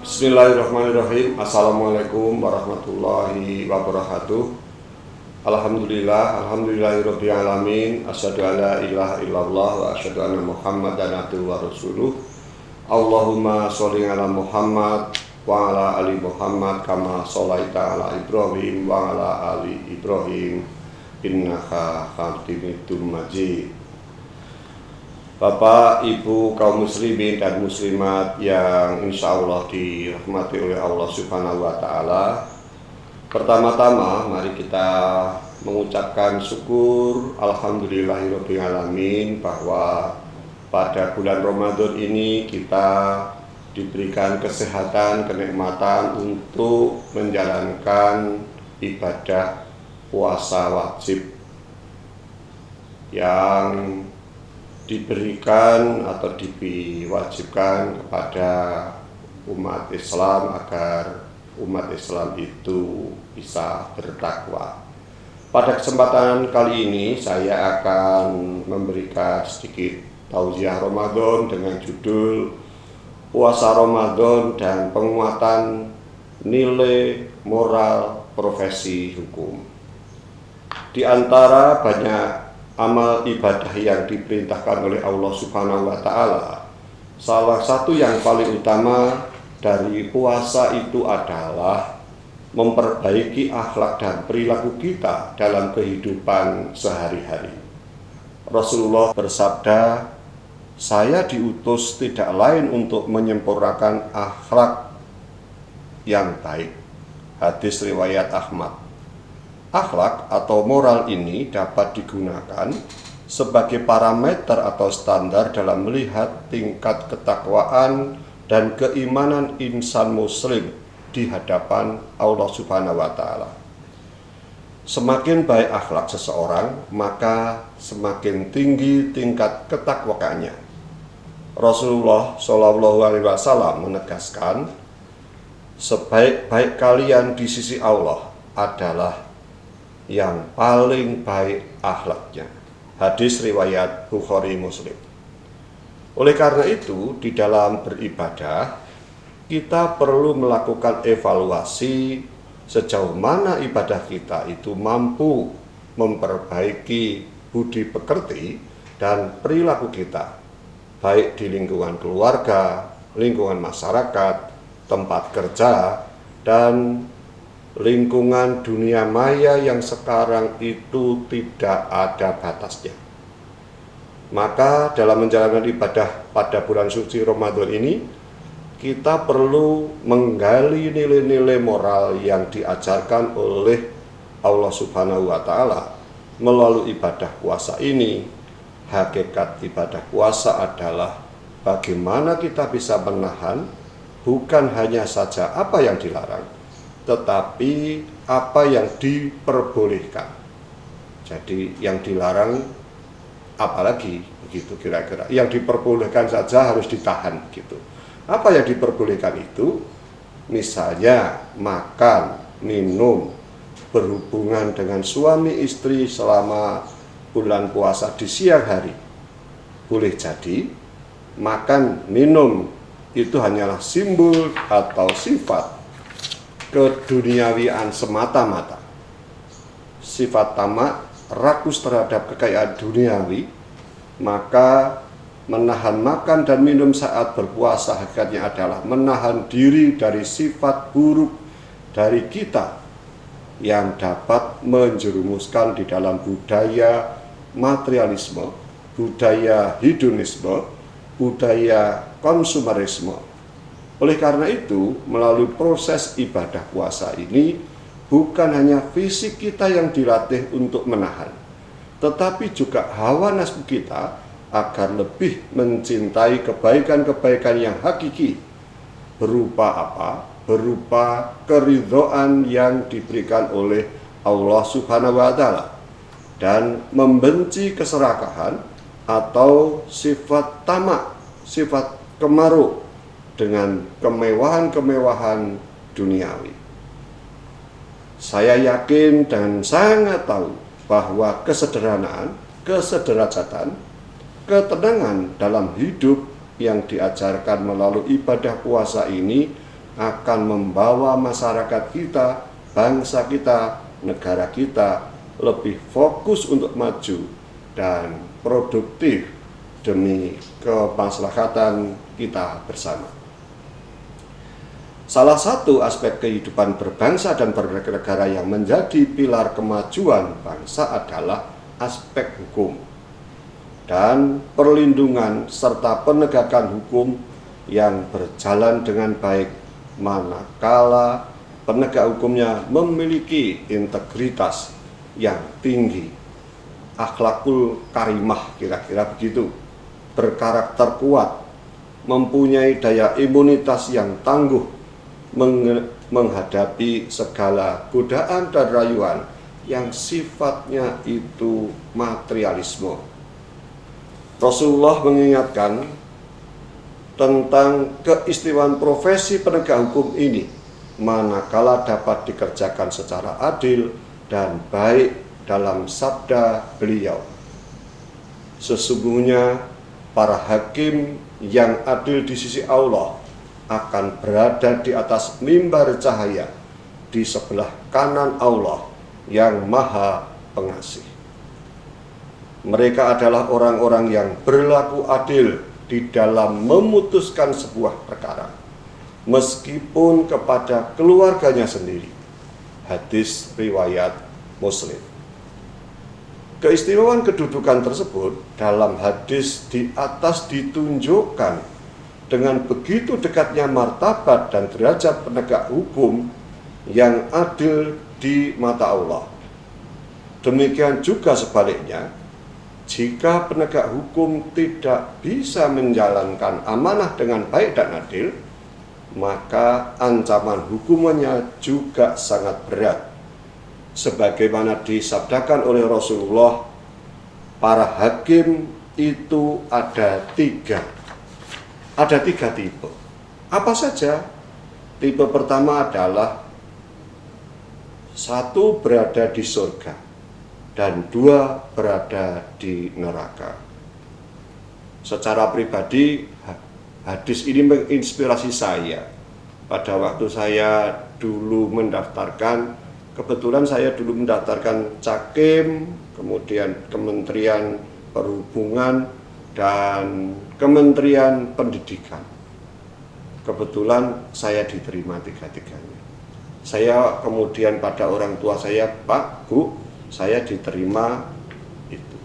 Bismillahirrahmanirrahim. Assalamualaikum warahmatullahi wabarakatuh. Alhamdulillahirabbil alamin. Asyhadu an la ilaha illallah wa asyhadu anna Muhammadan abduhu wa rasuluh. Allahumma sholli ala Muhammad wa ala ali Muhammad kama sholaita ala Ibrahim wa ala ali Ibrahim innaka Hamidum Majid. Bapak, Ibu, kaum muslimin dan muslimat yang insya Allah dirahmati oleh Allah Subhanahu wa Ta'ala. Pertama-tama mari kita mengucapkan syukur alhamdulillahirabbil alamin bahwa pada bulan Ramadan ini kita diberikan kesehatan, kenikmatan untuk menjalankan ibadah puasa wajib yang diberikan atau diwajibkan kepada umat Islam agar umat Islam itu bisa bertakwa. Pada kesempatan kali ini saya akan memberikan sedikit tausiah Ramadan dengan judul Puasa Ramadan dan Penguatan Nilai Moral Profesi Hukum. Di antara banyak amal ibadah yang diperintahkan oleh Allah Subhanahu wa Ta'ala, salah satu yang paling utama dari puasa itu adalah memperbaiki akhlak dan perilaku kita dalam kehidupan sehari-hari. Rasulullah bersabda, "Saya diutus tidak lain untuk menyempurnakan akhlak yang baik." Hadis riwayat Ahmad. Akhlak atau moral ini dapat digunakan sebagai parameter atau standar dalam melihat tingkat ketakwaan dan keimanan insan muslim di hadapan Allah Subhanahu wa Ta'ala. Semakin baik akhlak seseorang, maka semakin tinggi tingkat ketakwaannya. Rasulullah SAW menegaskan, sebaik-baik kalian di sisi Allah adalah yang paling baik akhlaknya. Hadis riwayat Bukhari Muslim. Oleh karena itu, di dalam beribadah kita perlu melakukan evaluasi sejauh mana ibadah kita itu mampu memperbaiki budi pekerti dan perilaku kita, baik di lingkungan keluarga, lingkungan masyarakat, tempat kerja, dan lingkungan dunia maya yang sekarang itu tidak ada batasnya. Maka dalam menjalankan ibadah pada bulan suci Ramadan ini, kita perlu menggali nilai-nilai moral yang diajarkan oleh Allah Subhanahu wa Ta'ala melalui ibadah puasa ini. Hakikat ibadah puasa adalah bagaimana kita bisa menahan bukan hanya saja apa yang dilarang, tetapi apa yang diperbolehkan. Jadi yang dilarang apalagi begitu kira-kira. Yang diperbolehkan saja harus ditahan gitu. Apa yang diperbolehkan itu? Misalnya makan, minum, berhubungan dengan suami istri selama bulan puasa di siang hari. Boleh jadi makan, minum itu hanyalah simbol atau sifat keduniawian semata-mata. Sifat tamak, rakus terhadap kekayaan duniawi, maka menahan makan dan minum saat berpuasa hakikatnya adalah menahan diri dari sifat buruk dari kita yang dapat menjerumuskan di dalam budaya materialisme, budaya hedonisme, budaya konsumerisme. Oleh karena itu, melalui proses ibadah puasa ini, bukan hanya fisik kita yang dilatih untuk menahan, tetapi juga hawa nafsu kita agar lebih mencintai kebaikan-kebaikan yang hakiki. Berupa apa? Berupa keridhaan yang diberikan oleh Allah Subhanahu wa Ta'ala, dan membenci keserakahan atau sifat tamak, sifat kemaruk dengan kemewahan-kemewahan duniawi. Saya yakin dan sangat tahu bahwa kesederhanaan, kesederajatan, ketenangan dalam hidup yang diajarkan melalui ibadah puasa ini akan membawa masyarakat kita, bangsa kita, negara kita lebih fokus untuk maju dan produktif demi kemaslahatan kita bersama. Salah satu aspek kehidupan berbangsa dan bernegara yang menjadi pilar kemajuan bangsa adalah aspek hukum dan perlindungan serta penegakan hukum yang berjalan dengan baik manakala penegak hukumnya memiliki integritas yang tinggi, akhlakul karimah, kira-kira begitu, berkarakter kuat, mempunyai daya imunitas yang tangguh menghadapi segala godaan dan rayuan yang sifatnya itu materialisme. Rasulullah mengingatkan tentang keistimewaan profesi penegak hukum ini manakala dapat dikerjakan secara adil dan baik dalam sabda beliau, sesungguhnya para hakim yang adil di sisi Allah akan berada di atas mimbar cahaya di sebelah kanan Allah yang Maha Pengasih. Mereka adalah orang-orang yang berlaku adil di dalam memutuskan sebuah perkara, meskipun kepada keluarganya sendiri. Hadis riwayat Muslim. Keistimewaan kedudukan tersebut dalam hadis di atas ditunjukkan dengan begitu dekatnya martabat dan derajat penegak hukum yang adil di mata Allah. Demikian juga sebaliknya, jika penegak hukum tidak bisa menjalankan amanah dengan baik dan adil, maka ancaman hukumannya juga sangat berat. Sebagaimana disabdakan oleh Rasulullah, para hakim itu ada tiga tipe. Apa saja? Tipe pertama adalah satu berada di surga dan dua berada di neraka. Secara pribadi, hadis ini menginspirasi saya. Pada waktu saya dulu mendaftarkan, kebetulan saya dulu mendaftarkan Cakim, kemudian Kementerian Perhubungan, dan Kementerian Pendidikan. Kebetulan saya diterima tiga-tiganya. Saya kemudian pada orang tua saya, Pak, Bu, saya diterima itu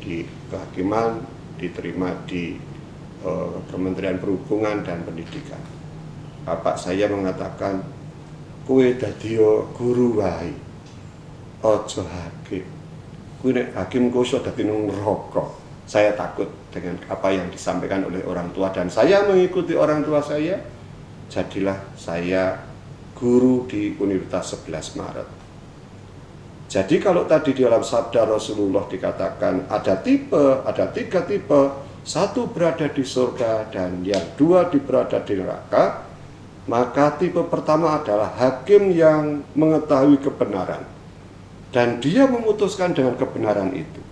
di kehakiman, diterima di Kementerian Perhubungan dan Pendidikan. Bapak saya mengatakan, kowe dadi guru wae, aja hakim. Kowe nek hakim kowe iso dadi nang neraka. Saya takut dengan apa yang disampaikan oleh orang tua dan saya mengikuti orang tua saya. Jadilah saya guru di Universitas 11 Maret. Jadi kalau tadi di dalam sabda Rasulullah dikatakan ada tiga tipe, satu berada di surga dan yang dua berada di neraka, maka tipe pertama adalah hakim yang mengetahui kebenaran dan dia memutuskan dengan kebenaran itu.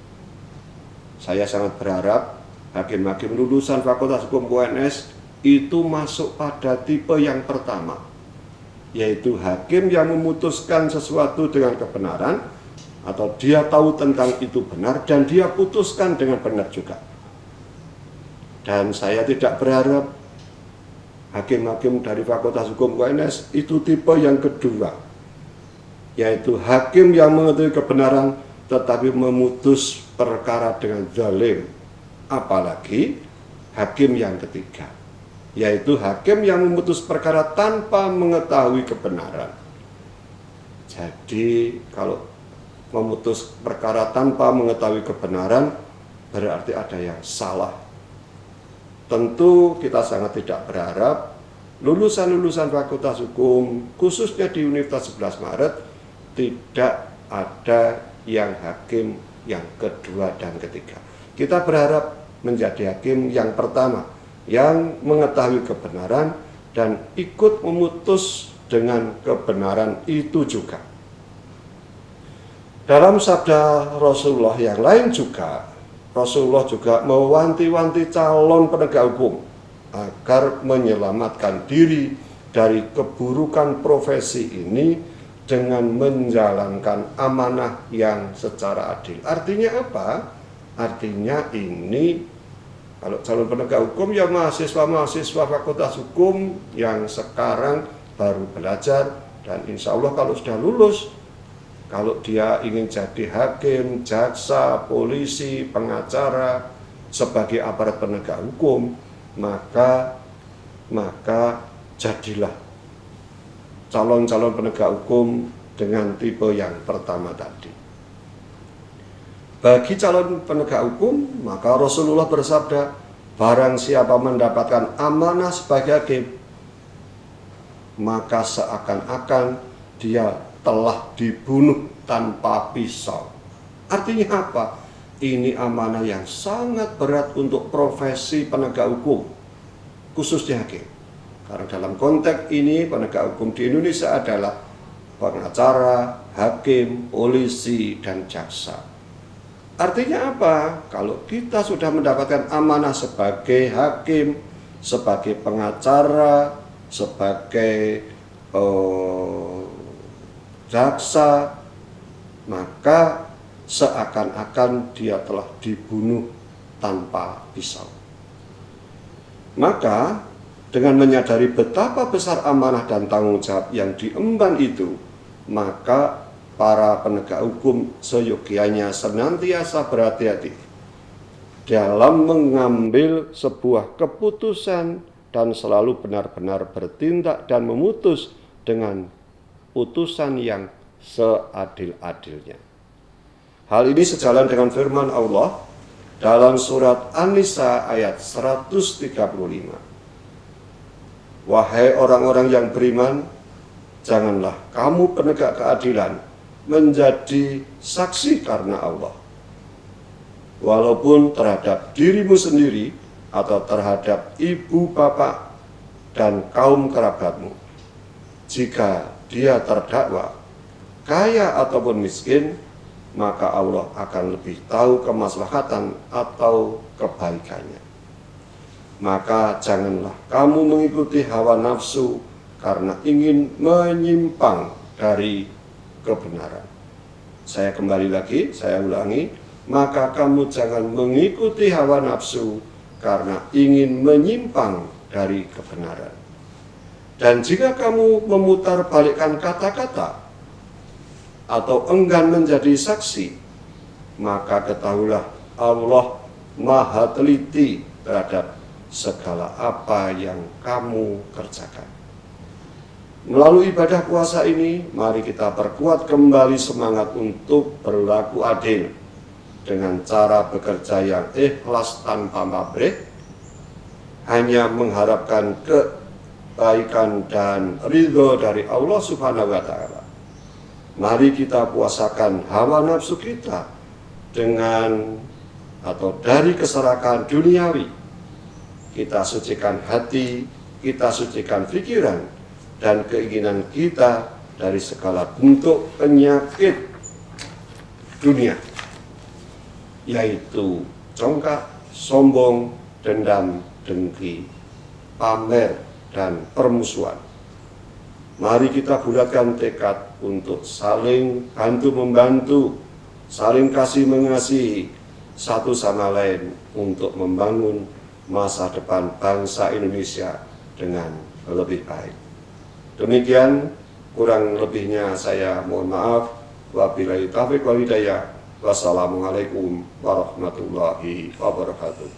Saya sangat berharap hakim-hakim lulusan Fakultas Hukum UNS itu masuk pada tipe yang pertama, yaitu hakim yang memutuskan sesuatu dengan kebenaran atau dia tahu tentang itu benar dan dia putuskan dengan benar juga. Dan saya tidak berharap hakim-hakim dari Fakultas Hukum UNS itu tipe yang kedua, yaitu hakim yang mengetahui kebenaran tetapi memutus perkara dengan zalim. Apalagi hakim yang ketiga, yaitu hakim yang memutus perkara tanpa mengetahui kebenaran. Jadi kalau memutus perkara tanpa mengetahui kebenaran berarti ada yang salah. Tentu kita sangat tidak berharap lulusan-lulusan Fakultas Hukum, khususnya di Universitas 11 Maret, tidak ada yang hakim yang kedua dan ketiga. Kita berharap menjadi hakim yang pertama, yang mengetahui kebenaran dan ikut memutus dengan kebenaran itu juga. Dalam sabda Rasulullah yang lain juga, Rasulullah juga mewanti-wanti calon penegak hukum agar menyelamatkan diri dari keburukan profesi ini dengan menjalankan amanah yang secara adil. Artinya apa? Artinya ini kalau calon penegak hukum ya mahasiswa fakultas hukum yang sekarang baru belajar, dan insya Allah kalau sudah lulus, kalau dia ingin jadi hakim, jaksa, polisi, pengacara, sebagai aparat penegak hukum, maka jadilah calon-calon penegak hukum dengan tipe yang pertama tadi. Bagi calon penegak hukum, maka Rasulullah bersabda, barang siapa mendapatkan amanah sebagai hakim, maka seakan-akan dia telah dibunuh tanpa pisau. Artinya apa? Ini amanah yang sangat berat untuk profesi penegak hukum, khususnya hakim. Karena dalam konteks ini penegak hukum di Indonesia adalah pengacara, hakim, polisi, dan jaksa. Artinya apa? Kalau kita sudah mendapatkan amanah sebagai hakim, sebagai pengacara, sebagai jaksa, maka seakan-akan dia telah dibunuh tanpa pisau. Maka dengan menyadari betapa besar amanah dan tanggung jawab yang diemban itu, maka para penegak hukum seyogianya senantiasa berhati-hati dalam mengambil sebuah keputusan dan selalu benar-benar bertindak dan memutus dengan putusan yang seadil-adilnya. Hal ini sejalan dengan firman Allah dalam surat An-Nisa ayat 135. Wahai orang-orang yang beriman, janganlah kamu penegak keadilan menjadi saksi karena Allah, walaupun terhadap dirimu sendiri atau terhadap ibu bapak dan kaum kerabatmu. Jika dia terdakwa, kaya ataupun miskin, maka Allah akan lebih tahu kemaslahatan atau kebaikannya. Maka janganlah kamu mengikuti hawa nafsu karena ingin menyimpang dari kebenaran. Saya kembali lagi, saya ulangi, maka kamu jangan mengikuti hawa nafsu karena ingin menyimpang dari kebenaran. Dan jika kamu memutarbalikkan kata-kata atau enggan menjadi saksi, maka ketahuilah Allah Maha teliti terhadap segala apa yang kamu kerjakan. Melalui ibadah puasa ini, mari kita perkuat kembali semangat untuk berlaku adil dengan cara bekerja yang ikhlas tanpa pamrih, hanya mengharapkan kebaikan dan ridho dari Allah Subhanahu wa Ta'ala. Mari kita puasakan hawa nafsu kita dengan atau dari keserakahan duniawi. Kita sucikan hati, kita sucikan pikiran dan keinginan kita dari segala bentuk penyakit dunia, yaitu congkak, sombong, dendam, dengki, pamer, dan permusuhan. Mari kita bulatkan tekad untuk saling bantu-membantu, saling kasih mengasihi satu sama lain untuk membangun masa depan bangsa Indonesia dengan lebih baik. Demikian, kurang lebihnya saya mohon maaf. Wabillahi taufiq wal hidayah. Wassalamualaikum warahmatullahi wabarakatuh.